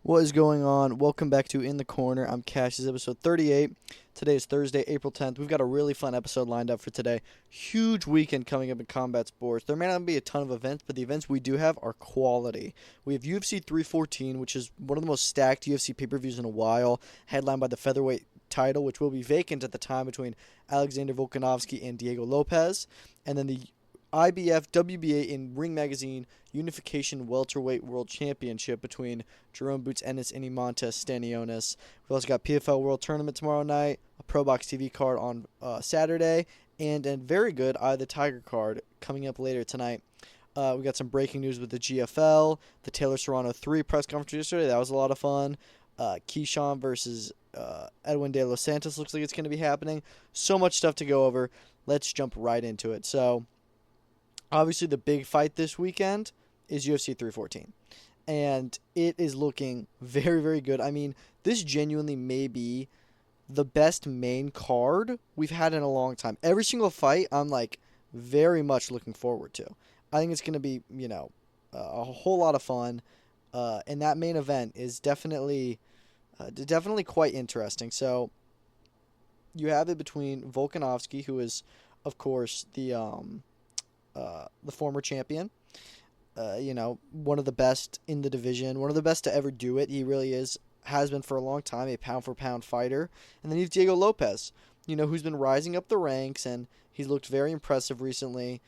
What is going on? Welcome back to In the Corner. I'm Cash. This is episode 38. Today is Thursday, April 10th. We've got a really fun episode lined up for today. Huge weekend coming up in combat sports. There may not be a ton of events, but the events we do have are quality. We have UFC 314, which is one of the most stacked UFC pay-per-views in a while, headlined by the featherweight title, which will be vacant at the time between Alexander Volkanovski and Diego Lopes. And then the IBF WBA in Ring Magazine Unification Welterweight World Championship between Jaron Boots Ennis and Eimantas Stanionis. We've also got PFL World Tournament tomorrow night, a Pro Box TV card on Saturday, and a very good Eye of the Tiger card coming up later tonight. We got some breaking news with the GFL, the Taylor Serrano 3 press conference yesterday. That was a lot of fun. Keyshawn versus Edwin De Los Santos looks like it's going to be happening. So much stuff to go over. Let's jump right into it. So, obviously, the big fight this weekend is UFC 314. And it is looking very, very good. I mean, this genuinely may be the best main card we've had in a long time. Every single fight, I'm, very much looking forward to. I think it's going to be, a whole lot of fun. And that main event is definitely quite interesting. So, you have it between Volkanovski, who is, of course, the former champion, one of the best in the division, one of the best to ever do it. He really has been for a long time, a pound-for-pound fighter. And then you have Diego Lopes, who's been rising up the ranks, and he's looked very impressive recently.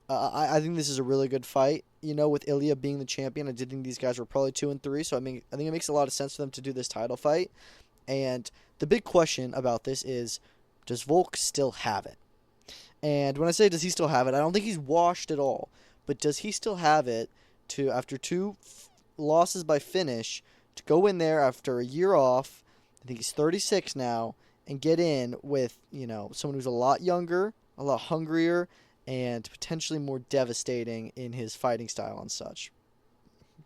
I think this is a really good fight. With Ilya being the champion, I did think these guys were probably 2 and 3, so I think it makes a lot of sense for them to do this title fight. And the big question about this is, does Volk still have it? And when I say does he still have it, I don't think he's washed at all. But does he still have it to, after two losses by finish, to go in there after a year off, I think he's 36 now, and get in with, someone who's a lot younger, a lot hungrier, and potentially more devastating in his fighting style and such.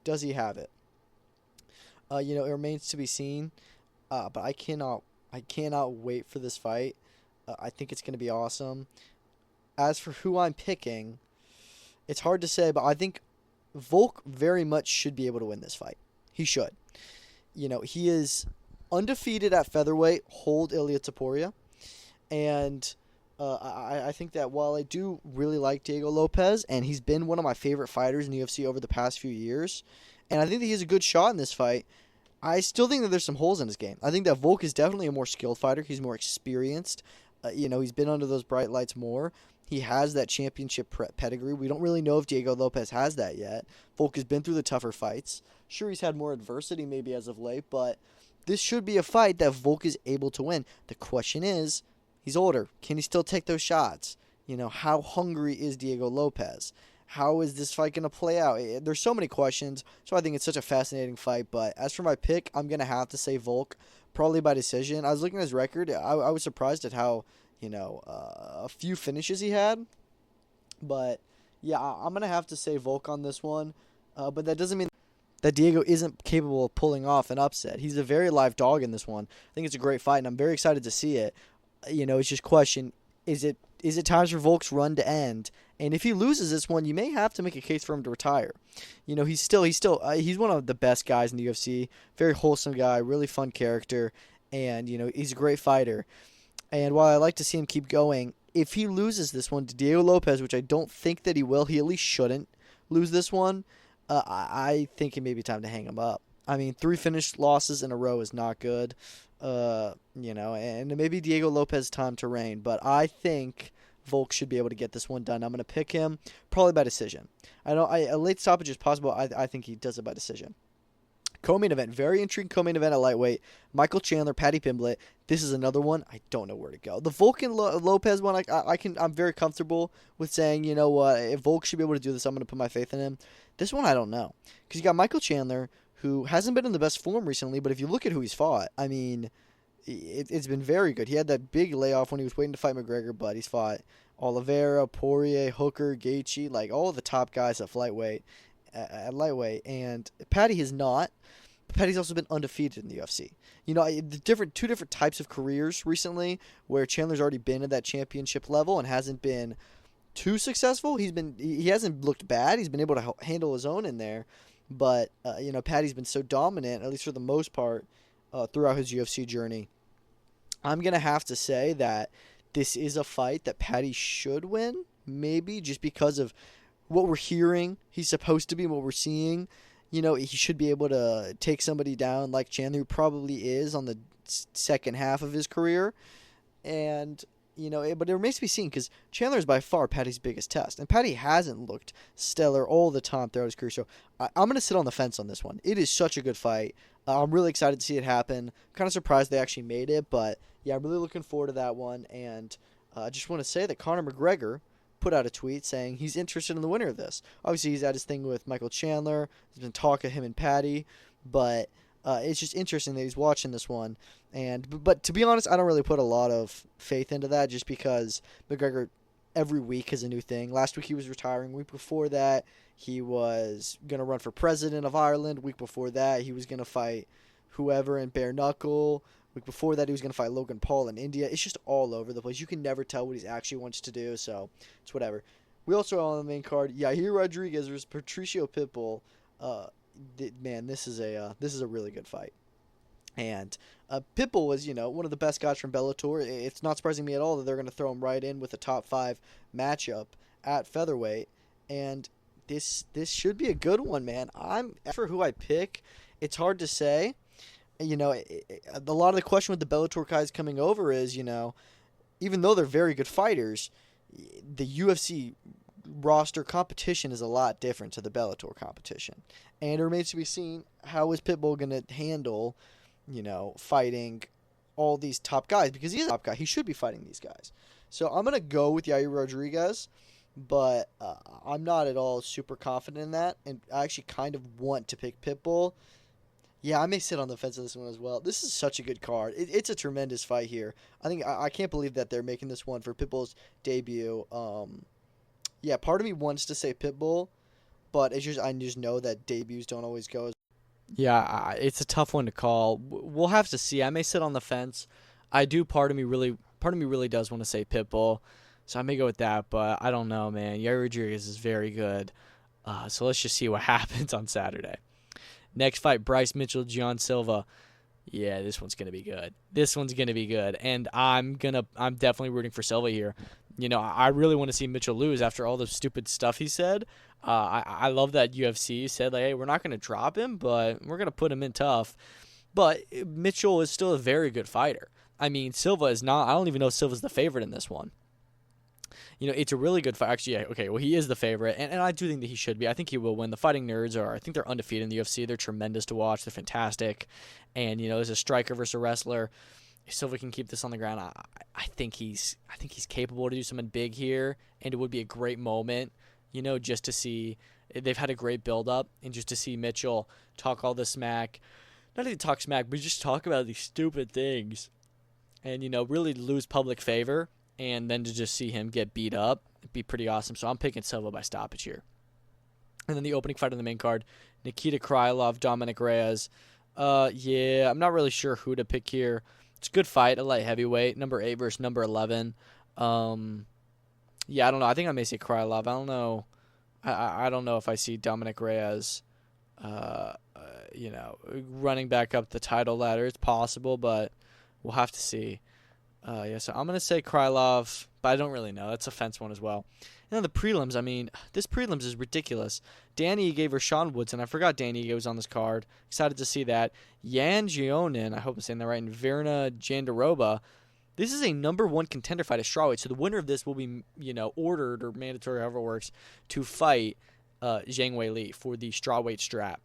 Does he have it? It remains to be seen, but I cannot wait for this fight. I think it's going to be awesome. As for who I'm picking, it's hard to say, but I think Volk very much should be able to win this fight. He should. He is undefeated at featherweight, hold Ilia Topuria. And I think that while I do really like Diego Lopes, and he's been one of my favorite fighters in the UFC over the past few years, and I think that he has a good shot in this fight, I still think that there's some holes in his game. I think that Volk is definitely a more skilled fighter. He's more experienced. He's been under those bright lights more. He has that championship pedigree. We don't really know if Diego Lopes has that yet. Volk has been through the tougher fights. Sure, he's had more adversity maybe as of late, but this should be a fight that Volk is able to win. The question is, he's older. Can he still take those shots? How hungry is Diego Lopes? How is this fight going to play out? There's so many questions, so I think it's such a fascinating fight. But as for my pick, I'm going to have to say Volk, probably by decision. I was looking at his record. I was surprised at how, a few finishes he had. But, yeah, I'm going to have to say Volk on this one. But that doesn't mean that Diego isn't capable of pulling off an upset. He's a very live dog in this one. I think it's a great fight, and I'm very excited to see it. It's just question, is it time for Volk's run to end? And if he loses this one, you may have to make a case for him to retire. He's one of the best guys in the UFC. Very wholesome guy, really fun character, and he's a great fighter. And while I like to see him keep going, if he loses this one to Diego Lopes, which I don't think that he will, he at least shouldn't lose this one. I think it may be time to hang him up. I mean, 3 finished losses in a row is not good. And maybe Diego Lopes time to reign, but I think Volk should be able to get this one done. I'm going to pick him probably by decision. A late stoppage is possible. I think he does it by decision. Co-main event, very intriguing co-main event at lightweight. Michael Chandler, Paddy Pimblett. This is another one. I don't know where to go. The Volk and Lopes one, I'm very comfortable with saying, if Volk should be able to do this, I'm going to put my faith in him. This one, I don't know, because you got Michael Chandler, who hasn't been in the best form recently, but if you look at who he's fought, I mean, it's been very good. He had that big layoff when he was waiting to fight McGregor, but he's fought Oliveira, Poirier, Hooker, Gaethje, all the top guys at lightweight, and Paddy has not. But Paddy's also been undefeated in the UFC. Two different types of careers recently, where Chandler's already been at that championship level and hasn't been too successful. He hasn't looked bad. He's been able to handle his own in there. But Paddy's been so dominant, at least for the most part, throughout his UFC journey. I'm gonna have to say that this is a fight that Paddy should win, maybe just because of what we're hearing. He's supposed to be, what we're seeing. He should be able to take somebody down like Chandler, who probably is on the second half of his career. And, but it remains to be seen because Chandler is by far Paddy's biggest test. And Paddy hasn't looked stellar all the time throughout his career. So I'm going to sit on the fence on this one. It is such a good fight. I'm really excited to see it happen. Kind of surprised they actually made it. But, yeah, I'm really looking forward to that one. And I just want to say that Conor McGregor put out a tweet saying he's interested in the winner of this. Obviously, he's at his thing with Michael Chandler. There's been talk of him and Paddy. But it's just interesting that he's watching this one. But to be honest, I don't really put a lot of faith into that just because McGregor every week is a new thing. Last week he was retiring. Week before that he was going to run for president of Ireland. Week before that he was going to fight whoever in bare knuckle. Week before that he was going to fight Logan Paul in India. It's just all over the place. You can never tell what he actually wants to do, so it's whatever. We also on the main card, Yair Rodriguez versus Patricio Pitbull. Man, this is a really good fight. And Pitbull was, one of the best guys from Bellator. It's not surprising me at all that they're going to throw him right in with a top 5 matchup at featherweight. And this should be a good one, man. For who I pick, it's hard to say. A lot of the question with the Bellator guys coming over is, even though they're very good fighters, the UFC roster competition is a lot different to the Bellator competition. And it remains to be seen how is Pitbull going to handle, fighting all these top guys, because he's a top guy. He should be fighting these guys. So I'm going to go with Yair Rodriguez, but I'm not at all super confident in that. And I actually kind of want to pick Pitbull. Yeah, I may sit on the fence of this one as well. This is such a good card. It's a tremendous fight here. I can't believe that they're making this one for Pitbull's debut. Yeah, part of me wants to say Pitbull, but I just know that debuts don't always go. Yeah, it's a tough one to call. We'll have to see. I may sit on the fence. Part of me really does want to say Pitbull, so I may go with that. But I don't know, man. Yair Rodriguez is very good. So let's just see what happens on Saturday. Next fight, Bryce Mitchell, John Silva. Yeah, this one's gonna be good. And I'm definitely rooting for Silva here. I really want to see Mitchell lose after all the stupid stuff he said. I love that UFC said, like, hey, we're not going to drop him, but we're going to put him in tough. But Mitchell is still a very good fighter. I mean, Silva is not. I don't even know if Silva's the favorite in this one. It's a really good fight. Actually, yeah, okay, well, he is the favorite, and I do think that he should be. I think he will win. The Fighting Nerds I think they're undefeated in the UFC. They're tremendous to watch. They're fantastic. And, there's a striker versus a wrestler. If Silva can keep this on the ground, I think he's capable to do something big here, and it would be a great moment, just to see. They've had a great build-up, and just to see Mitchell talk all this smack. Not even talk smack, but just talk about these stupid things. And, really lose public favor. And then to just see him get beat up, it'd be pretty awesome. So I'm picking Silva by stoppage here. And then the opening fight on the main card, Nikita Krylov, Dominic Reyes. Yeah, I'm not really sure who to pick here. It's a good fight, a light heavyweight, number 8 versus number 11. Yeah, I don't know. I think I may say Krylov. I don't know. I don't know if I see Dominic Reyes, running back up the title ladder. It's possible, but we'll have to see. So I'm going to say Krylov, but I don't really know. That's a fence one as well. And then the prelims, this prelims is ridiculous. Danny gave her Sean Woodson. I forgot Danny was on this card. Excited to see that. Yan Jionin, I hope I'm saying that right, and Verna Jandaroba. This is a number 1 contender fight at strawweight, so the winner of this will be, ordered or mandatory, however it works, to fight Zhang Weili for the strawweight strap.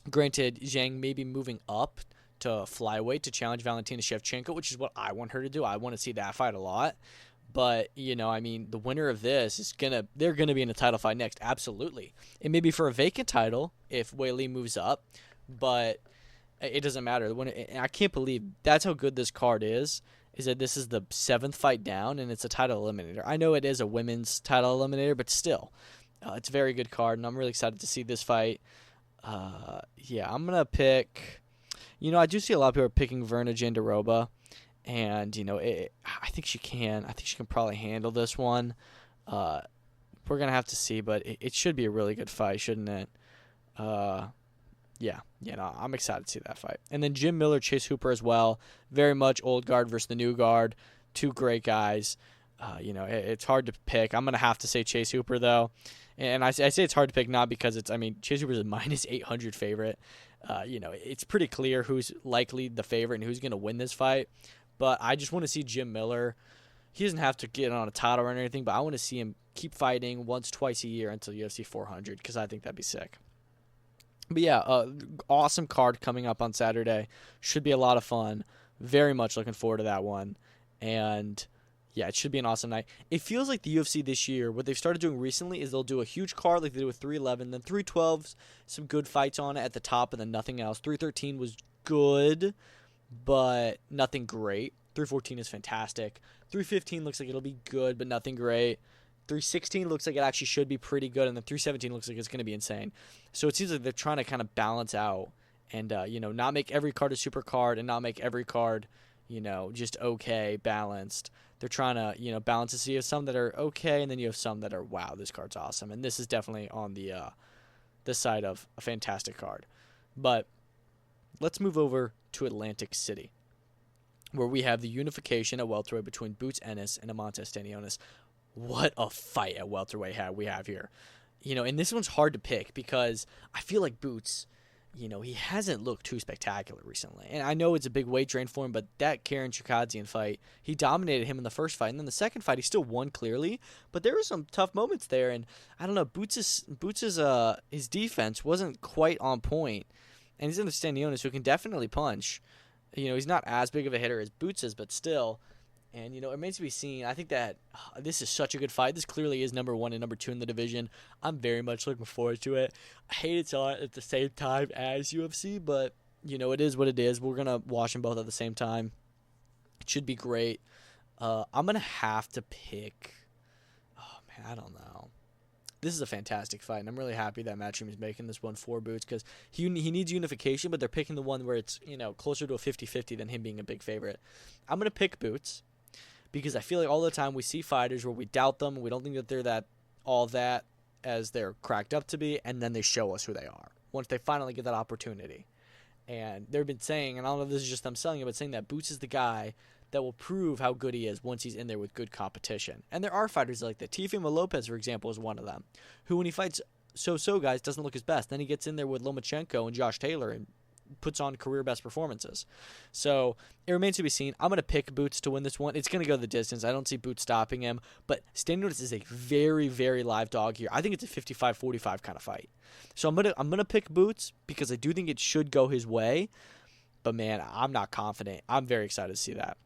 Granted, Zhang may be moving up to flyweight to challenge Valentina Shevchenko, which is what I want her to do. I want to see that fight a lot. But, the winner of this they're going to be in a title fight next. Absolutely. It may be for a vacant title if Weili moves up, but it doesn't matter. I can't believe that's how good this card is that this is the 7th fight down and it's a title eliminator. I know it is a women's title eliminator, but still, it's a very good card, and I'm really excited to see this fight. Yeah, I'm going to pick... I do see a lot of people are picking Verna Jandaroba, and, I think she can. I think she can probably handle this one. We're going to have to see, but it should be a really good fight, shouldn't it? No, I'm excited to see that fight. And then Jim Miller, Chase Hooper as well. Very much old guard versus the new guard. Two great guys. It's hard to pick. I'm going to have to say Chase Hooper, though. And I say it's hard to pick not because Chase Hooper's a minus 800 favorite. It's pretty clear who's likely the favorite and who's going to win this fight. But I just want to see Jim Miller. He doesn't have to get on a title or anything, but I want to see him keep fighting once, twice a year until UFC 400 because I think that'd be sick. But yeah, awesome card coming up on Saturday. Should be a lot of fun. Very much looking forward to that one. And yeah, it should be an awesome night. It feels like the UFC this year, what they've started doing recently is they'll do a huge card like they did with 311, then 312's some good fights on it at the top, and then nothing else. 313 was good, but nothing great. 314 is fantastic. 315 looks like it'll be good, but nothing great. 316 looks like it actually should be pretty good, and then 317 looks like it's going to be insane. So it seems like they're trying to kind of balance out and, not make every card a super card and not make every card, just okay, balanced. They're trying to, balance to see you have some that are okay, and then you have some that are, wow, this card's awesome. And this is definitely on the side of a fantastic card. But let's move over to Atlantic City, where we have the unification at welterweight between Boots Ennis and Eimantas Stanionis. What a fight at welterweight we have here. And this one's hard to pick because I feel like Boots, he hasn't looked too spectacular recently. And I know it's a big weight drain for him, but that Karen Chukadzian fight, he dominated him in the first fight. And then the second fight, he still won clearly. But there were some tough moments there. And I don't know, Boots' his defense wasn't quite on point. And he's in the Stanionis, who can definitely punch. He's not as big of a hitter as Boots is, but still. And, it remains to be seen. I think that this is such a good fight. This clearly is number 1 and number 2 in the division. I'm very much looking forward to it. I hate it's on at the same time as UFC, but, it is what it is. We're going to watch them both at the same time. It should be great. I'm going to have to pick. Oh, man, I don't know. This is a fantastic fight, and I'm really happy that Matchroom is making this one for Boots because he needs unification, but they're picking the one where it's, closer to a 50-50 than him being a big favorite. I'm going to pick Boots, because I feel like all the time we see fighters where we doubt them, we don't think that they're that as they're cracked up to be, and then they show us who they are once they finally get that opportunity. And they've been saying, and I don't know if this is just them selling it, but saying that Boots is the guy that will prove how good he is once he's in there with good competition. And there are fighters like that. Teofimo Lopes, for example, is one of them, who when he fights so-so guys doesn't look his best. Then he gets in there with Lomachenko and Josh Taylor and puts on career best performances. So it remains to be seen. I'm going to pick Boots to win this one. It's going to go the distance. I don't see Boots stopping him, but Stanionis is a very, very live dog here. I think it's a 55-45 kind of fight. So I'm going to pick Boots because I do think it should go his way, but man, I'm not confident. I'm very excited to see that.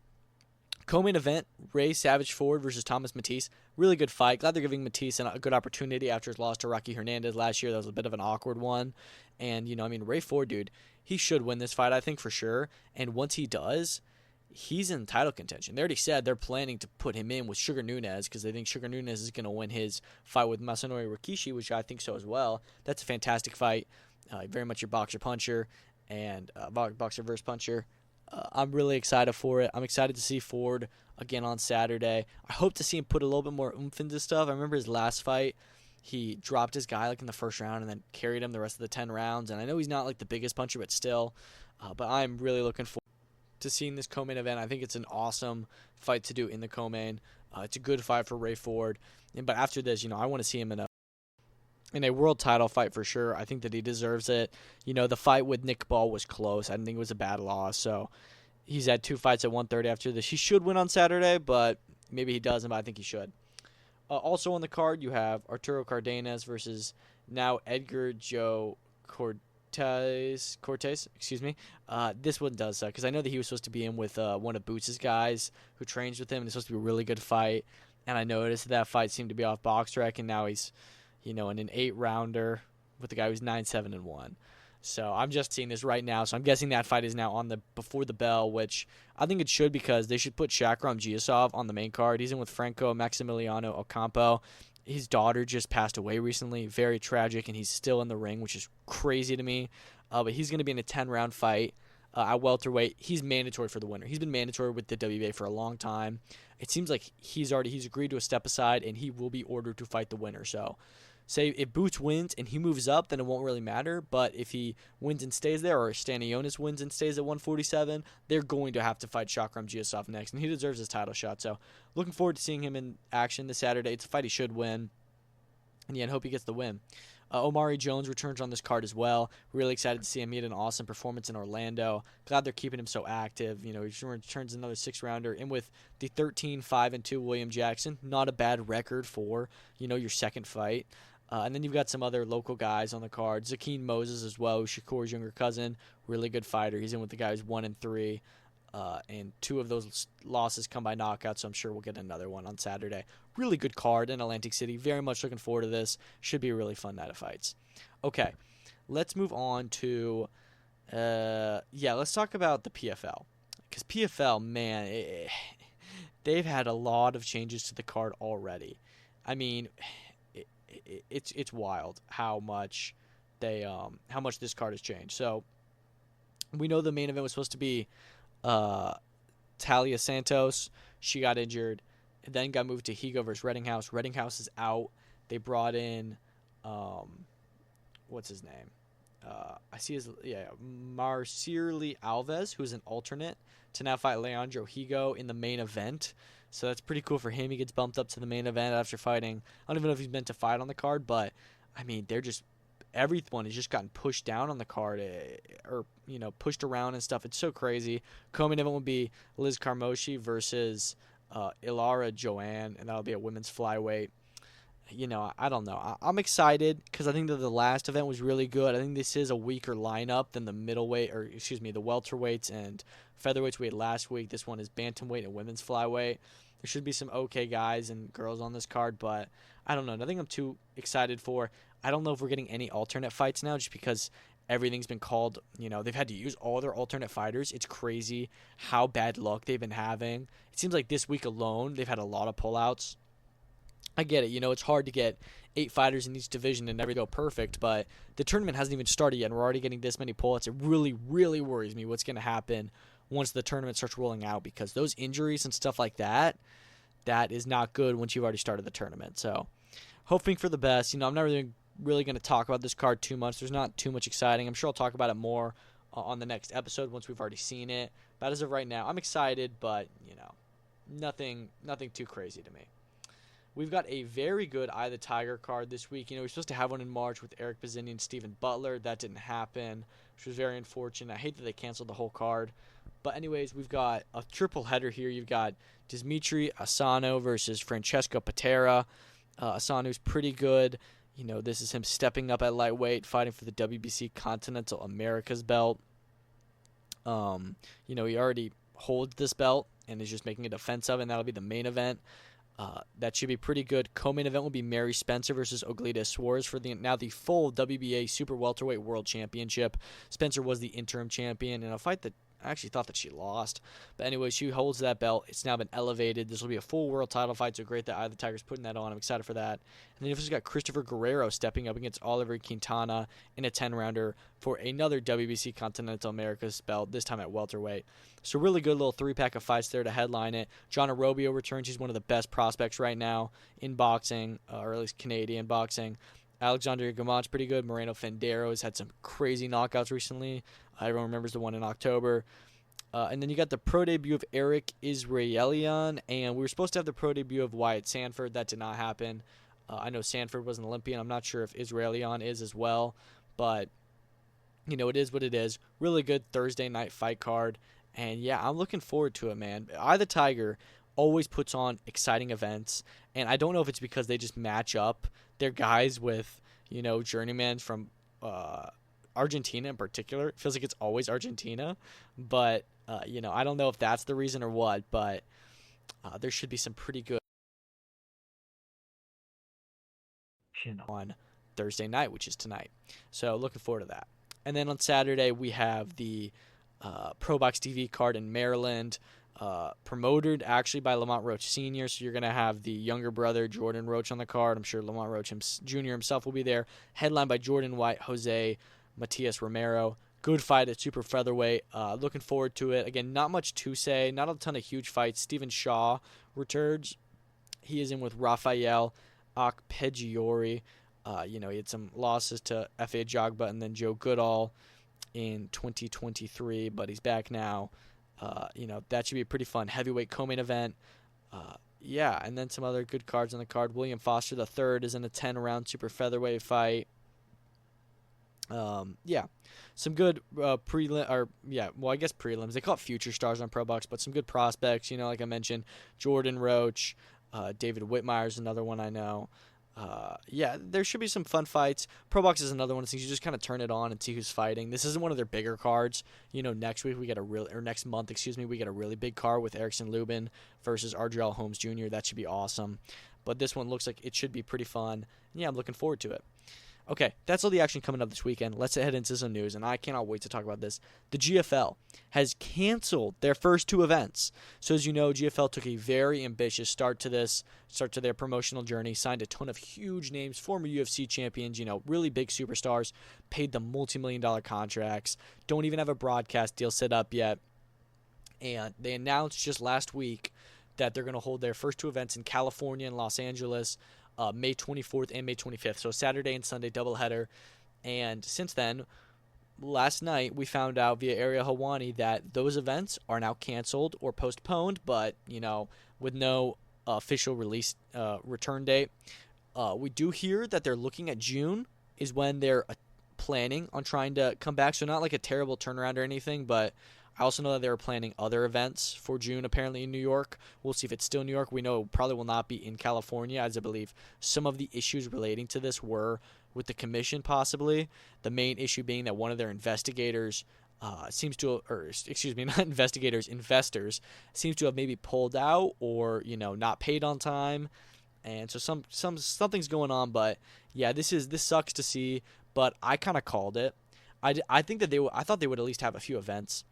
Co-main event, Ray Savage Ford versus Thomas Matisse. Really good fight. Glad they're giving Matisse a good opportunity after his loss to Rocky Hernandez last year. That was a bit of an awkward one. And, Ray Ford, dude, he should win this fight, I think, for sure. And once he does, he's in title contention. They already said they're planning to put him in with Sugar Nunez because they think Sugar Nunez is going to win his fight with Masanori Rikishi, which I think so as well. That's a fantastic fight. Very much your boxer-puncher and boxer-versus puncher. I'm really excited for it. I'm excited to see Ford again on Saturday. I hope to see him put a little bit more oomph into stuff. I remember his last fight, he dropped his guy in the first round and then carried him the rest of the 10 rounds. And I know he's not the biggest puncher, but still. But I'm really looking forward to seeing this co-main event. I think it's an awesome fight to do in the co-main. It's a good fight for Ray Ford. But after this, I want to see him in a world title fight for sure. I think that he deserves it. The fight with Nick Ball was close. I didn't think it was a bad loss. So he's had 2 fights at 130 after this. He should win on Saturday, but maybe he doesn't, but I think he should. Also on the card, you have Arturo Cardenas versus now Edgar Joe Cortez. This one does suck because I know that he was supposed to be in with one of Boots' guys who trains with him, and it's supposed to be a really good fight. And I noticed that fight seemed to be off BoxRec, and now he's in an 8-rounder with the guy who's 9-7-1. So I'm just seeing this right now. So I'm guessing that fight is now on the before the bell, which I think it should because they should put Shakram Giasov on the main card. He's in with Franco Maximiliano Ocampo. His daughter just passed away recently. Very tragic, and he's still in the ring, which is crazy to me. But he's going to be in a 10-round fight at welterweight. He's mandatory for the winner. He's been mandatory with the WBA for a long time. It seems like he's agreed to a step aside, and he will be ordered to fight the winner. So say if Boots wins and he moves up, then it won't really matter. But if he wins and stays there, or Stanionis wins and stays at 147, they're going to have to fight Shakram Giasov next, and he deserves his title shot. So looking forward to seeing him in action this Saturday. It's a fight he should win, and yeah, I hope he gets the win. Omari Jones returns on this card as well. Really excited to see him. He had an awesome performance in Orlando. Glad they're keeping him so active. You know, he returns another 6-rounder. And with the 13-5-2 William Jackson, not a bad record for, you know, your second fight. And then you've got some other local guys on the card. Zakeen Moses as well, Shakur's younger cousin. Really good fighter. He's in with the guys 1-3. And 2 of those losses come by knockout, so I'm sure we'll get another one on Saturday. Really good card in Atlantic City. Very much looking forward to this. Should be a really fun night of fights. Okay, let's move on to, let's talk about the PFL. Because PFL, man, they've had a lot of changes to the card already. I mean, it's wild how much this card has changed. So we know the main event was supposed to be Talia Santos. She got injured, and then got moved to Higo versus Reddinghouse. Reddinghouse is out. They brought in what's his name? I see Marcirli Alves, who's an alternate, to now fight Leandro Higo in the main event. So that's pretty cool for him. He gets bumped up to the main event after fighting. I don't even know if he's meant to fight on the card, but I mean, everyone has just gotten pushed down on the card, or pushed around and stuff. It's so crazy. Co-main event will be Liz Carmouche versus Ilara Joanne, and that'll be a women's flyweight. I don't know. I'm excited because I think that the last event was really good. I think this is a weaker lineup than the the welterweights and featherweights we had last week. This one is bantamweight and women's flyweight. There should be some okay guys and girls on this card, but I don't know. Nothing I'm too excited for. I don't know if we're getting any alternate fights now, just because everything's been called. They've had to use all their alternate fighters. It's crazy how bad luck they've been having. It seems like this week alone, they've had a lot of pullouts. I get it. It's hard to get 8 fighters in each division and never go perfect, but the tournament hasn't even started yet, and we're already getting this many pullouts. It really, really worries me what's going to happen once the tournament starts rolling out, because those injuries and stuff like that is not good once you've already started the tournament. So hoping for the best. I'm not really going to talk about this card too much. There's not too much exciting. I'm sure I'll talk about it more on the next episode once we've already seen it. But as of right now, I'm excited, but nothing too crazy to me. We've got a very good Eye of the Tiger card this week. We're supposed to have one in March with Eric Bazzini and Stephen Butler. That didn't happen, which was very unfortunate. I hate that they canceled the whole card. But anyways, we've got a triple header here. You've got Dimitri Asano versus Francesco Patera. Asano's pretty good. This is him stepping up at lightweight, fighting for the WBC Continental Americas belt. He already holds this belt and is just making a defense of it, and that'll be the main event. That should be pretty good. Co-main event will be Mary Spencer versus Oglita Suarez for the full WBA Super Welterweight World Championship. Spencer was the interim champion in a fight that I actually thought that she lost. But anyway, she holds that belt. It's now been elevated. This will be a full world title fight, so great that Eye of the Tiger's putting that on. I'm excited for that. And then you've also got Christopher Guerrero stepping up against Oliver Quintana in a 10-rounder for another WBC Continental Americas belt, this time at welterweight. So really good little 3-pack of fights there to headline it. John Arobio returns. He's one of the best prospects right now in boxing, or at least Canadian boxing. Alexander Gamont's pretty good. Moreno Fendero has had some crazy knockouts recently. Everyone remembers the one in October. And then you got the pro debut of Eric Israelian, and we were supposed to have the pro debut of Wyatt Sanford. That did not happen. I know Sanford was an Olympian. I'm not sure if Israelian is as well, but it is what it is. Really good Thursday night fight card, and yeah, I'm looking forward to it, man. Eye the Tiger always puts on exciting events, and I don't know if it's because they just match up their guys with journeymen from Argentina in particular. It feels like it's always Argentina, but I don't know if that's the reason or what, but there should be some pretty good on Thursday night, which is tonight. So looking forward to that. And then on Saturday, we have the Pro Box TV card in Maryland, promoted actually by Lamont Roach Sr., so you're going to have the younger brother, Jordan Roach, on the card. I'm sure Lamont Roach Jr. himself will be there, headlined by Jordan White, Jose Matias Romero. Good fight at super featherweight. Looking forward to it. Again, not much to say. Not a ton of huge fights. Stephen Shaw returns. He is in with Rafael Akpegiori. He had some losses to F.A. Jogba and then Joe Goodall in 2023, but he's back now. That should be a pretty fun heavyweight co-main event. And then some other good cards on the card. William Foster III is in a 10-round super featherweight fight. Some good prelims. They call it future stars on Pro Box, but some good prospects. Like I mentioned, Jordan Roach, David Whitmire is another one I know. There should be some fun fights. Pro Box is another one of things you just kind of turn it on and see who's fighting. This isn't one of their bigger cards. Next month, we get a really big card with Erickson Lubin versus Ardrell Holmes Jr. That should be awesome. But this one looks like it should be pretty fun. Yeah, I'm looking forward to it. Okay, that's all the action coming up this weekend. Let's head into some news, and I cannot wait to talk about this. The GFL has canceled their first 2 events. So as you know, GFL took a very ambitious start to their promotional journey, signed a ton of huge names, former UFC champions, really big superstars, paid them multi-million-dollar contracts, don't even have a broadcast deal set up yet. And they announced just last week that they're going to hold their first 2 events in California and Los Angeles, May 24th and May 25th. So Saturday and Sunday doubleheader. And since then, last night we found out via Area Hawani that those events are now canceled or postponed, but, with no official release return date. We do hear that they're looking at June is when they're planning on trying to come back. So not like a terrible turnaround or anything, but I also know that they were planning other events for June, apparently in New York. We'll see if it's still New York. We know it probably will not be in California, as I believe some of the issues relating to this were with the commission, possibly. The main issue being that one of their investors seems to have maybe pulled out or, not paid on time. And so something's going on, but yeah, this sucks to see, but I kind of called it. I think that I thought they would at least have a few events.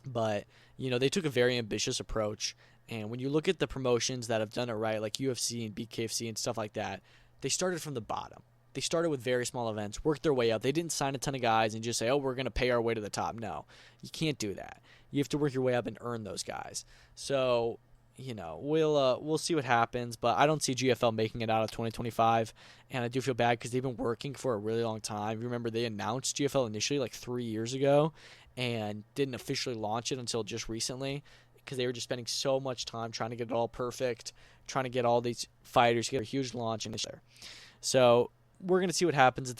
But, they took a very ambitious approach. And when you look at the promotions that have done it right, like UFC and BKFC and stuff like that, they started from the bottom. They started with very small events, worked their way up. They didn't sign a ton of guys and just say, we're going to pay our way to the top. No, you can't do that. You have to work your way up and earn those guys. So, we'll see what happens. But I don't see GFL making it out of 2025. And I do feel bad because they've been working for a really long time. Remember, they announced GFL initially like 3 years ago and didn't officially launch it until just recently because they were just spending so much time trying to get it all perfect, trying to get all these fighters to get a huge launch. So we're going to see what happens.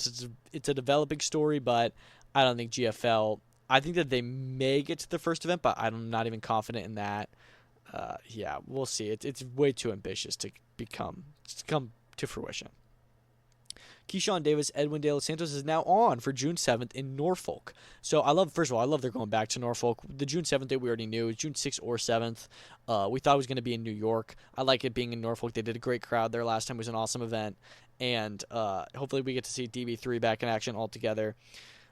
It's a developing story, but I don't think GFL – I think that they may get to the first event, but I'm not even confident in that. We'll see. It's way too ambitious to come to fruition. Keyshawn Davis, Edwin De Los Santos is now on for June 7th in Norfolk. So I love they're going back to Norfolk. The June 7th date we already knew. It was June 6th or 7th. We thought it was going to be in New York. I like it being in Norfolk. They did a great crowd there last time. It was an awesome event. And hopefully we get to see DB3 back in action altogether.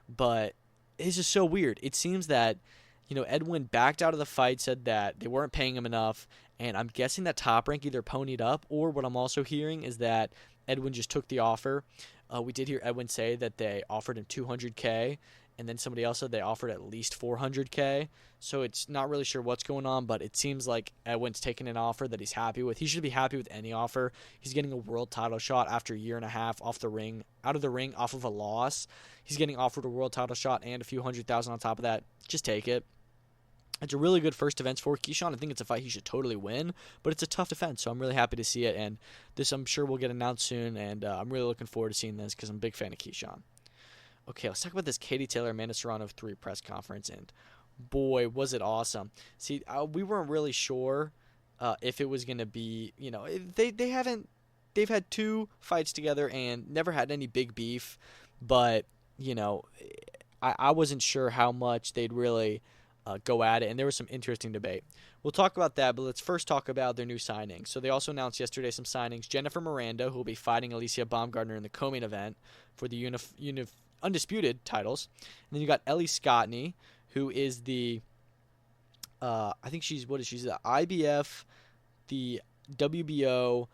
But it's just so weird. It seems that, Edwin backed out of the fight, said that they weren't paying him enough. And I'm guessing that Top Rank either ponied up, or what I'm also hearing is that Edwin just took the offer. We did hear Edwin say that they offered him $200K, and then somebody else said they offered at least $400K. So it's not really sure what's going on, but it seems like Edwin's taking an offer that he's happy with. He should be happy with any offer. He's getting a world title shot after a year and a half out of the ring, off of a loss. He's getting offered a world title shot and a few $100,000 on top of that. Just take it. It's a really good first defense for Keyshawn. I think it's a fight he should totally win, but it's a tough defense, so I'm really happy to see it. And this, I'm sure, will get announced soon, and I'm really looking forward to seeing this because I'm a big fan of Keyshawn. Okay, let's talk about this Katie Taylor, Amanda Serrano 3 press conference, and boy, was it awesome. See, we weren't really sure if it was going to be, they've had 2 fights together and never had any big beef, but, I wasn't sure how much they'd really go at it, and there was some interesting debate. We'll talk about that, but let's first talk about their new signings. So they also announced yesterday some signings. Jennifer Miranda, who will be fighting Alicia Baumgardner in the co-main event for the undisputed titles. And then you got Ellie Scottney, who is the, I think she's the IBF, the WBO,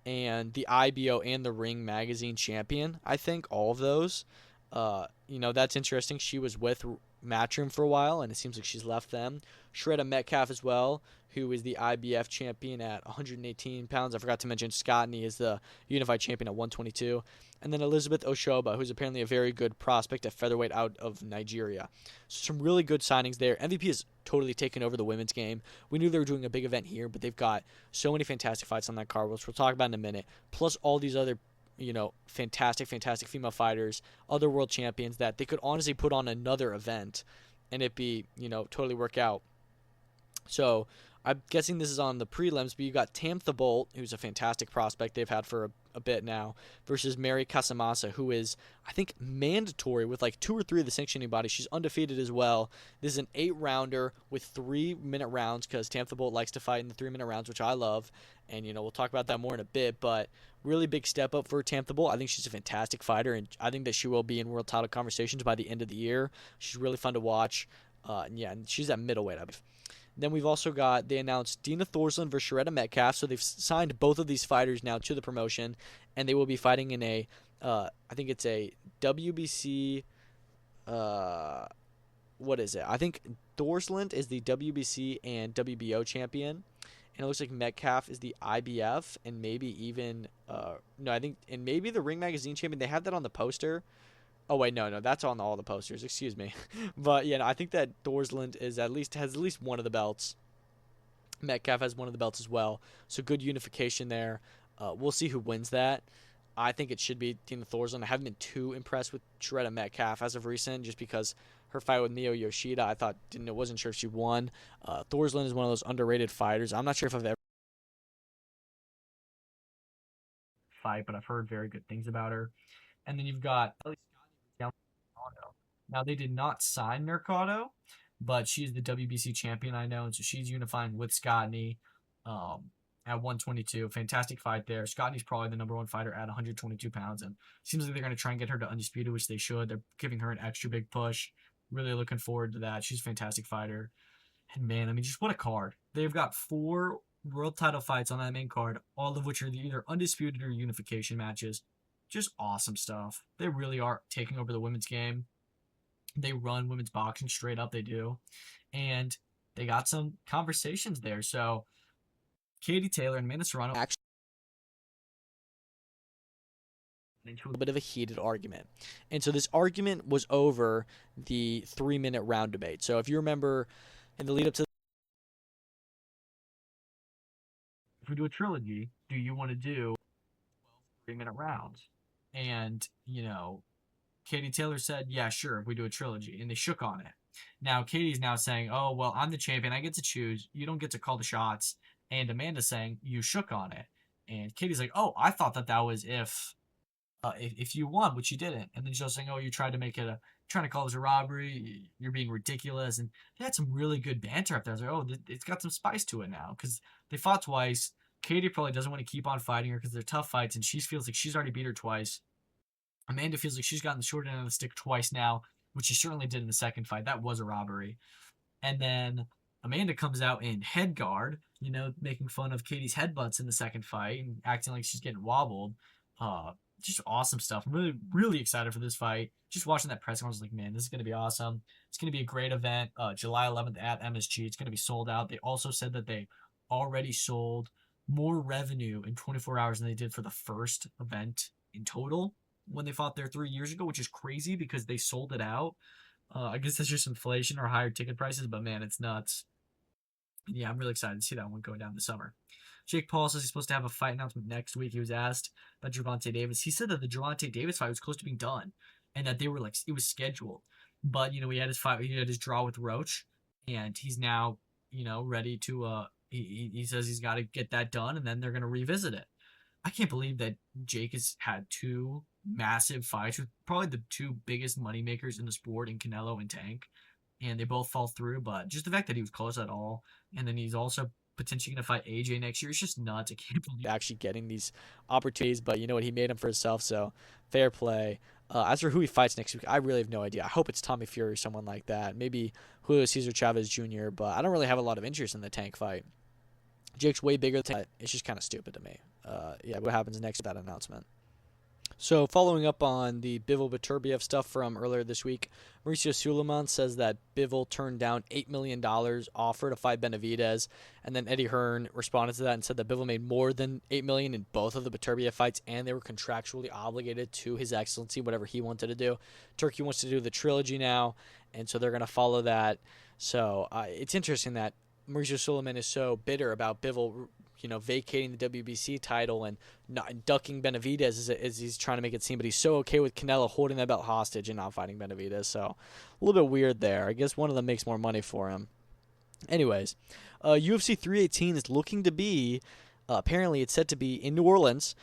and the IBO and the Ring Magazine champion. I think all of those. That's interesting. She was with Matchroom for a while, and it seems like she's left them. Shredda Metcalf as well, who is the IBF champion at 118 pounds. I forgot to mention Scottney is the unified champion at 122. And then Elizabeth Oshoba, who's apparently a very good prospect at featherweight out of Nigeria. So some really good signings there. MVP has totally taken over the women's game. We knew they were doing a big event here, but they've got so many fantastic fights on that card, which we'll talk about in a minute, plus all these other fantastic female fighters, other world champions that they could honestly put on another event and it be, totally work out. So I'm guessing this is on the prelims, but you got Tamtha Bolt, who's a fantastic prospect they've had for a bit now, versus Mary Casamassa, who is, I think, mandatory with like 2 or 3 of the sanctioning bodies. She's undefeated as well. This is an 8-rounder with 3-minute rounds because Tamtha Bolt likes to fight in the 3-minute rounds, which I love. And, we'll talk about that more in a bit, but really big step up for Tamtha Bolt. I think she's a fantastic fighter, and I think that she will be in world title conversations by the end of the year. She's really fun to watch. And she's at middleweight, I believe. Then we've also got, they announced Dina Thorslund versus Shredda Metcalf. So they've signed both of these fighters now to the promotion, and they will be fighting in a, I think it's a WBC, what is it? I think Thorslund is the WBC and WBO champion, and it looks like Metcalf is the IBF and maybe even, and maybe the Ring Magazine champion. They have that on the poster. Oh wait, no, that's on all the posters. Excuse me, but I think that Thorslund has at least one of the belts. Metcalf has one of the belts as well, so good unification there. We'll see who wins that. I think it should be Dina Thorslund. I haven't been too impressed with Shredda Metcalf as of recent, just because her fight with Mio Yoshida, wasn't sure if she won. Thorslund is one of those underrated fighters. I'm not sure if I've ever fight, but I've heard very good things about her. And then you've got now, they did not sign Mercado, but she's the WBC champion, I know, and so she's unifying with Scottney at 122. Fantastic fight there. Scottney's probably the number 1 fighter at 122 pounds, and it seems like they're going to try and get her to undisputed, which they should. They're giving her an extra big push. Really looking forward to that. She's a fantastic fighter. And, man, just what a card. They've got 4 world title fights on that main card, all of which are either undisputed or unification matches. Just awesome stuff. They really are taking over the women's game. They run women's boxing straight up. They do. And they got some conversations there. So Katie Taylor and Amanda Serrano actually into a bit of a heated argument. And so this argument was over the 3-minute round debate. So if you remember in the lead up to, if we do a trilogy, do you want to do 3-minute rounds? And, Katie Taylor said, yeah, sure, if we do a trilogy, and they shook on it. Now, Katie's now saying, oh, well, I'm the champion. I get to choose. You don't get to call the shots. And Amanda's saying, you shook on it. And Katie's like, oh, I thought that was if you won, which you didn't. And then she's saying, oh, you tried to make it trying to call this a robbery. You're being ridiculous. And they had some really good banter up there. I was like, oh, it's got some spice to it now because they fought twice. Katie probably doesn't want to keep on fighting her because they're tough fights, and she feels like she's already beat her twice. Amanda feels like she's gotten the short end of the stick twice now, which she certainly did in the second fight. That was a robbery. And then Amanda comes out in head guard, making fun of Katie's headbutts in the second fight and acting like she's getting wobbled. Just awesome stuff. I'm really, really excited for this fight. Just watching that press conference, I was like, man, this is going to be awesome. It's going to be a great event. July 11th at MSG. It's going to be sold out. They also said that they already sold more revenue in 24 hours than they did for the first event in total when they fought there 3 years ago, which is crazy because they sold it out. I guess that's just inflation or higher ticket prices, but man, it's nuts. Yeah, I'm really excited to see that one go down this summer. Jake Paul says he's supposed to have a fight announcement next week. He was asked about Gervonta Davis. He said that the Gervonta Davis fight was close to being done and that they were it was scheduled. But, he had his fight, he had his draw with Roach, and he's now, ready to, he says he's got to get that done, and then they're going to revisit it. I can't believe that Jake has had 2 massive fights with probably the 2 biggest moneymakers in the sport in Canelo and Tank, and they both fall through. But just the fact that he was close at all, and then he's also potentially going to fight AJ next year, it's just nuts. I can't believe actually getting these opportunities, but you know what? He made them for himself, so fair play. As for who he fights next week, I really have no idea. I hope it's Tommy Fury or someone like that. Maybe Julio Cesar Chavez Jr., but I don't really have a lot of interest in the Tank fight. Jake's way bigger than that. It's just kind of stupid to me. What happens next with that announcement? So, following up on the Bivol Beterbiev stuff from earlier this week, Mauricio Suleiman says that Bivol turned down $8 million offer to fight Benavidez, and then Eddie Hearn responded to that and said that Bivol made more than $8 million in both of the Beterbiev fights, and they were contractually obligated to His Excellency, whatever he wanted to do. Turkey wants to do the trilogy now, and so they're going to follow that. So, it's interesting that Mauricio Suleiman is so bitter about Bivol vacating the WBC title and not ducking Benavidez as he's trying to make it seem, but he's so okay with Canelo holding that belt hostage and not fighting Benavidez. So a little bit weird there. I guess one of them makes more money for him. Anyways, UFC 318 is looking to be, apparently it's set to be in New Orleans.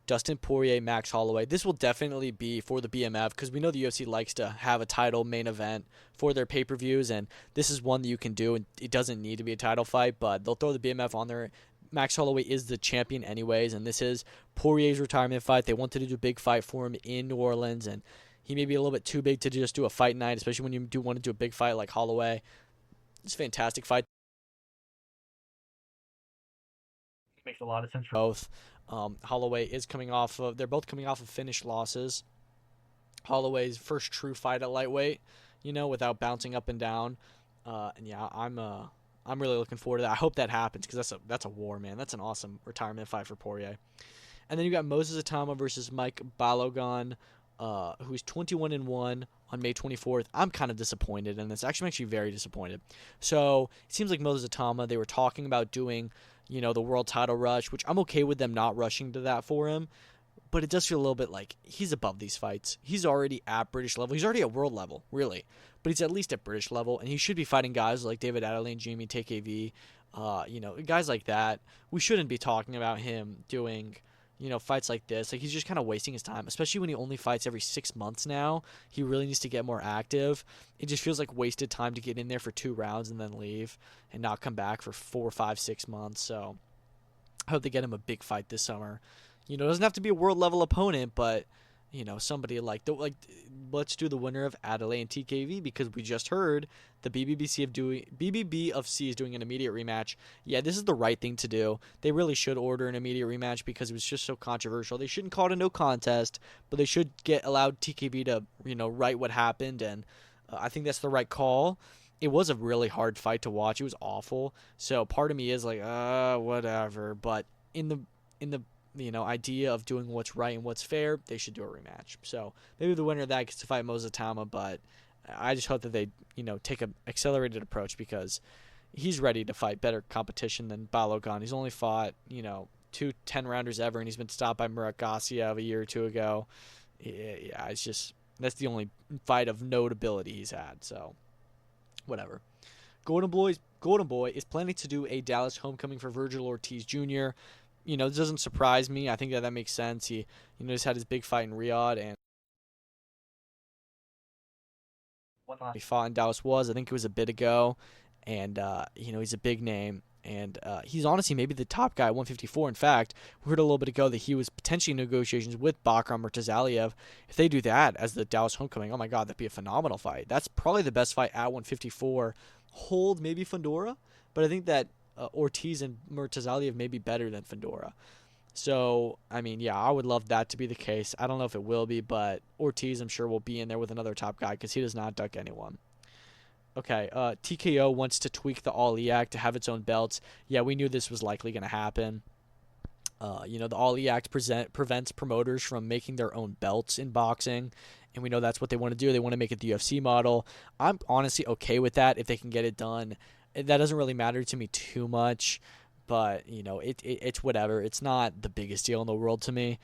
Dustin Poirier, Max Holloway. This will definitely be for the BMF because we know the UFC likes to have a title main event for their pay-per-views, and this is one that you can do, and it doesn't need to be a title fight, but they'll throw the BMF on there. Max Holloway is the champion anyways, and this is Poirier's retirement fight. They wanted to do a big fight for him in New Orleans, and he may be a little bit too big to just do a fight night, especially when you do want to do a big fight like Holloway. It's a fantastic fight. Makes a lot of sense for both. Holloway is coming off of, they're both coming off of finished losses. Holloway's first true fight at lightweight, without bouncing up and down. And yeah, I'm really looking forward to that. I hope that happens because that's a war, man. That's an awesome retirement fight for Poirier. And then you got Moses Atama versus Mike Balogun, who's 21-1 on May 24th. I'm kind of disappointed in this. Actually, I'm actually very disappointed. So it seems like Moses Atama, they were talking about doing, the world title rush, which I'm okay with them not rushing to that for him. But it does feel a little bit like he's above these fights. He's already at British level. He's already at world level, really. But he's at least at British level, and he should be fighting guys like David Adeline, Jamie TKV, guys like that. We shouldn't be talking about him doing, fights like this. Like, he's just kind of wasting his time, especially when he only fights every 6 months now. He really needs to get more active. It just feels like wasted time to get in there for 2 rounds and then leave and not come back for 4, 5, 6 months. So I hope they get him a big fight this summer. It doesn't have to be a world level opponent, but somebody like let's do the winner of Adelaide and TKV because we just heard the BBB of C is doing an immediate rematch. Yeah, this is the right thing to do. They really should order an immediate rematch because it was just so controversial. They shouldn't call it a no contest, but they should allow TKV to right what happened, and I think that's the right call. It was a really hard fight to watch. It was awful. So part of me is like, whatever. But in the idea of doing what's right and what's fair, they should do a rematch. So maybe the winner of that gets to fight Moses Atama, but I just hope that they, take an accelerated approach because he's ready to fight better competition than Balogun. He's only fought, 2 10-rounders ever, and he's been stopped by Murat Gassiev a year or 2 ago. Yeah, it's just, that's the only fight of notability he's had, so whatever. Golden Boy is planning to do a Dallas homecoming for Virgil Ortiz Jr. This doesn't surprise me. I think that makes sense. He, just had his big fight in Riyadh, and he fought in Dallas I think it was a bit ago, and he's a big name, and he's honestly maybe the top guy at 154. In fact, we heard a little bit ago that he was potentially in negotiations with Bakram Murtazaliev. If they do that as the Dallas homecoming, oh my God, that'd be a phenomenal fight. That's probably the best fight at 154. Hold maybe Fundora, but I think that Ortiz and Murtazaliev may be better than Fundora. So, I would love that to be the case. I don't know if it will be, but Ortiz, I'm sure, will be in there with another top guy because he does not duck anyone. Okay, TKO wants to tweak the Ali Act to have its own belts. Yeah, we knew this was likely going to happen. The Ali Act prevents promoters from making their own belts in boxing, and we know that's what they want to do. They want to make it the UFC model. I'm honestly okay with that if they can get it done. That doesn't really matter to me too much, but it's whatever. It's not the biggest deal in the world to me.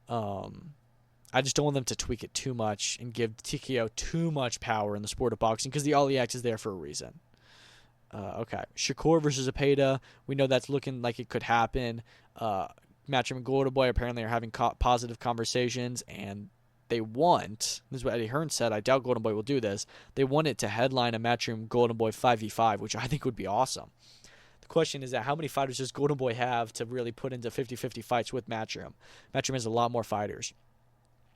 I just don't want them to tweak it too much and give TKO too much power in the sport of boxing because the Ali Act is there for a reason. Okay, Shakur versus Zepeda. We know that's looking like it could happen. Matchroom and Golden Boy apparently are having positive conversations, and they want, this is what Eddie Hearn said, I doubt Golden Boy will do this, they want it to headline a Matchroom Golden Boy 5v5, which I think would be awesome. The question is that how many fighters does Golden Boy have to really put into 50-50 fights with Matchroom? Matchroom has a lot more fighters.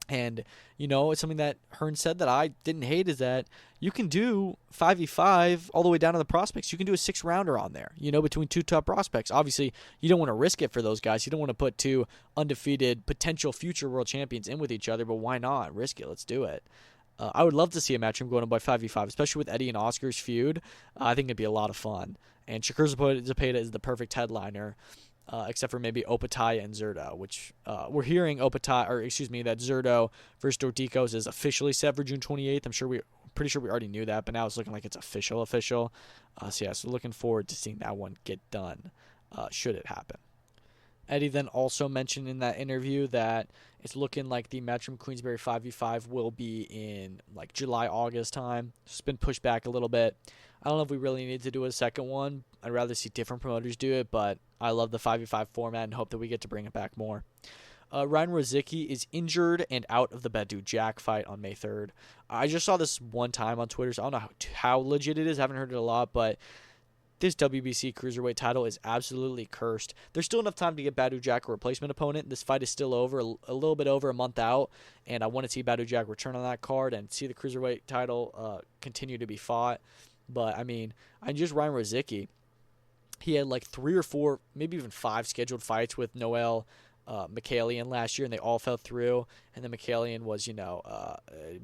And, it's something that Hearn said that I didn't hate is that you can do 5v5 all the way down to the prospects. You can do a 6-rounder on there, between two top prospects. Obviously, you don't want to risk it for those guys. You don't want to put two undefeated potential future world champions in with each other, but why not? Risk it. Let's do it. I would love to see a matchup going on by 5v5, especially with Eddie and Oscar's feud. I think it'd be a lot of fun. And Shakur Zapata is the perfect headliner. Except for maybe Opataya and Zerto, which we're hearing that Zerto versus Dordikos is officially set for June 28th. Pretty sure we already knew that, but now it's looking like it's official. So looking forward to seeing that one get done, should it happen. Eddie then also mentioned in that interview that it's looking like the Matchroom Queensberry 5v5 will be in like July, August time. It's been pushed back a little bit. I don't know if we really need to do a second one. I'd rather see different promoters do it, but I love the 5v5 format and hope that we get to bring it back more. Ryan Rosicky is injured and out of the Badu Jack fight on May 3rd. I just saw this one time on Twitter, so I don't know how legit it is. I haven't heard it a lot, but this WBC Cruiserweight title is absolutely cursed. There's still enough time to get Badu Jack a replacement opponent. This fight is still over, a little bit over a month out, and I want to see Badu Jack return on that card and see the Cruiserweight title continue to be fought. But, just Ryan Rosicky, he had like 3 or 4, maybe even 5 scheduled fights with Noel Michaelian last year, and they all fell through. And then Michaelian was,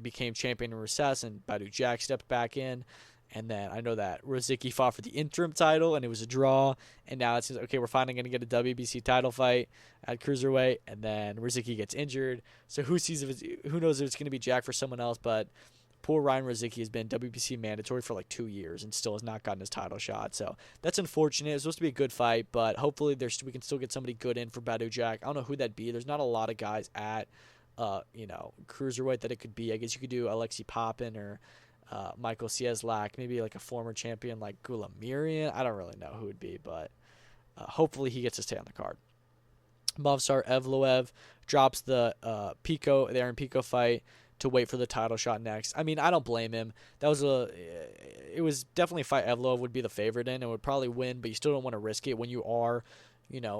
became champion in recess, and Badu Jack stepped back in. And then I know that Rosicky fought for the interim title, and it was a draw. And now it seems, okay, we're finally going to get a WBC title fight at Cruiserweight. And then Rosicky gets injured. So who knows if it's going to be Jack for someone else. But poor Ryan Rosicky has been WBC mandatory for like 2 years and still has not gotten his title shot. So that's unfortunate. It's supposed to be a good fight, but hopefully we can still get somebody good in for Badu Jack. I don't know who that'd be. There's not a lot of guys at, Cruiserweight that it could be. I guess you could do Alexei Popin or Michael Cieslak, maybe like a former champion like Gulamirian. I don't really know who it would be, but hopefully he gets to stay on the card. Movsar Evloev drops the Aaron Pico fight to wait for the title shot next. I don't blame him. It was definitely a fight Evloev would be the favorite in and would probably win, but you still don't want to risk it when you are,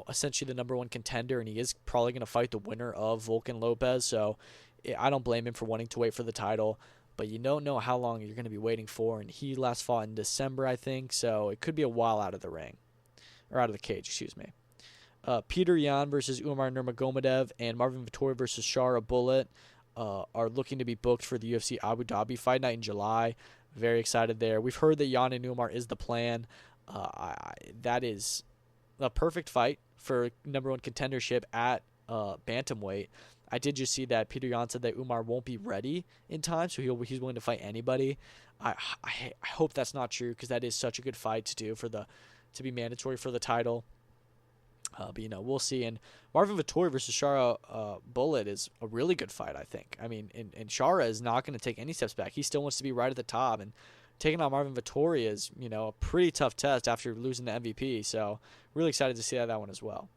essentially the number one contender, and he is probably going to fight the winner of Volk and Lopes. So I don't blame him for wanting to wait for the title. But you don't know how long you're going to be waiting for, and he last fought in December, I think, so it could be a while out of the ring, or out of the cage, excuse me. Peter Yan versus Umar Nurmagomedov and Marvin Vettori versus Shara Bullet are looking to be booked for the UFC Abu Dhabi Fight Night in July. Very excited there. We've heard that Yan and Umar is the plan. That is a perfect fight for number one contendership at bantamweight. I did just see that Peter Yan said that Umar won't be ready in time, so he's willing to fight anybody. I hope that's not true, because that is such a good fight to do to be mandatory for the title. But we'll see. And Marvin Vettori versus Shara Bullet is a really good fight, I think. And Shara is not going to take any steps back. He still wants to be right at the top, and taking on Marvin Vettori is a pretty tough test after losing the MVP. So really excited to see that one as well.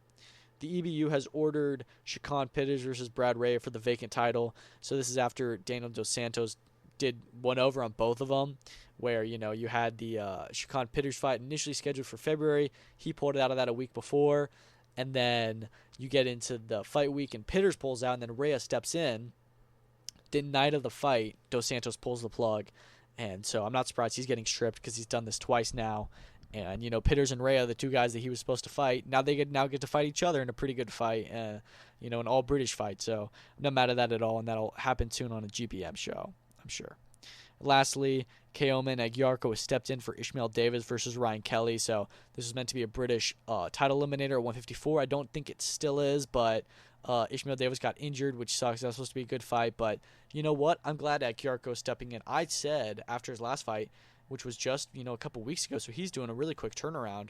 The EBU has ordered Shakan Pitters versus Brad Ray for the vacant title. So this is after Daniel Dos Santos did one over on both of them, where, you had the Shakan Pitters fight initially scheduled for February. He pulled it out of that a week before. And then you get into the fight week and Pitters pulls out, and then Rhea steps in. The night of the fight, Dos Santos pulls the plug. And so I'm not surprised he's getting stripped, because he's done this twice now. And, Pitters and Rhea, the two guys that he was supposed to fight, now they get to fight each other in a pretty good fight, an all-British fight. So I'm not mad at that at all, and that'll happen soon on a GBM show, I'm sure. Lastly, Keoman Agyarko has stepped in for Ishmael Davis versus Ryan Kelly. So this was meant to be a British title eliminator at 154. I don't think it still is, but Ishmael Davis got injured, which sucks. That was supposed to be a good fight. But you know what? I'm glad Agyarko is stepping in. I said after his last fight, which was just, a couple weeks ago, so he's doing a really quick turnaround.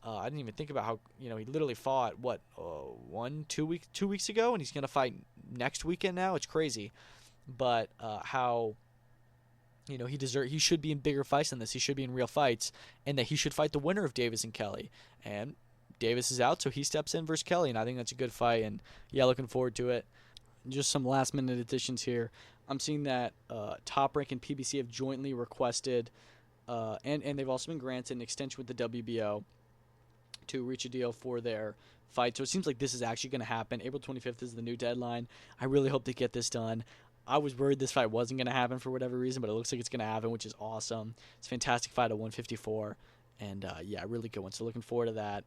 I didn't even think about how, he literally fought, 2 weeks ago, and he's going to fight next weekend now. It's crazy. But how, he should be in bigger fights than this. He should be in real fights, and that he should fight the winner of Davis and Kelly. And Davis is out, so he steps in versus Kelly, and I think that's a good fight. And, yeah, looking forward to it. Just some last-minute additions here. I'm seeing that Top Rank and PBC have jointly requested, and they've also been granted an extension with the WBO to reach a deal for their fight. So it seems like this is actually going to happen. April 25th is the new deadline. I really hope they get this done. I was worried this fight wasn't going to happen for whatever reason, but it looks like it's going to happen, which is awesome. It's a fantastic fight at 154, and yeah, really good one. So looking forward to that.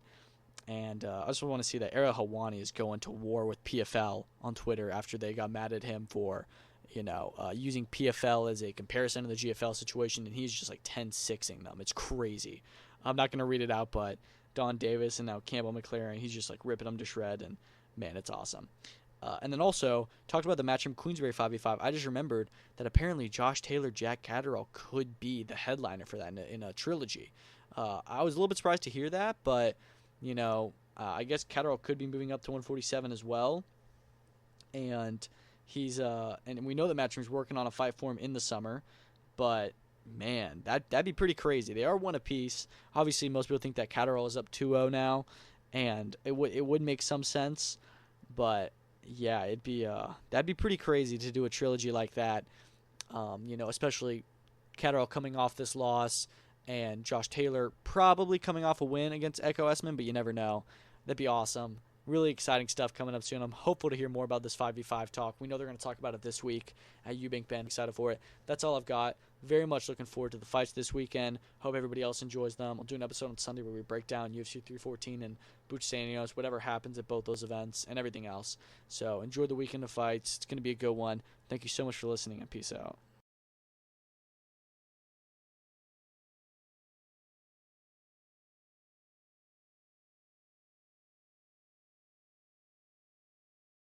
And I just want to see that Ariel Helwani is going to war with PFL on Twitter after they got mad at him for, using PFL as a comparison to the GFL situation, and he's just like 10-6ing them. It's crazy. I'm not going to read it out, but Don Davis and now Campbell McLaren, he's just like ripping them to shred, and man, it's awesome. And then also, talked about the match from Queensberry 5v5. I just remembered that apparently Josh Taylor, Jack Catterall could be the headliner for that in a trilogy. I was a little bit surprised to hear that, but, I guess Catterall could be moving up to 147 as well. And and we know that Matchroom's working on a fight for him in the summer, but man, that'd be pretty crazy. They are one apiece. Obviously, most people think that Catterall is up 2-0 now, and it would make some sense, but yeah, that'd be pretty crazy to do a trilogy like that. Especially Catterall coming off this loss and Josh Taylor probably coming off a win against Echo Esman, but you never know. That'd be awesome. Really exciting stuff coming up soon. I'm hopeful to hear more about this 5v5 talk. We know they're going to talk about it this week at Eubank Bend. Excited for it. That's all I've got. Very much looking forward to the fights this weekend. Hope everybody else enjoys them. I'll do an episode on Sunday where we break down UFC 314 and Boots Stanionis, whatever happens at both those events and everything else. So enjoy the weekend of fights. It's going to be a good one. Thank you so much for listening, and peace out.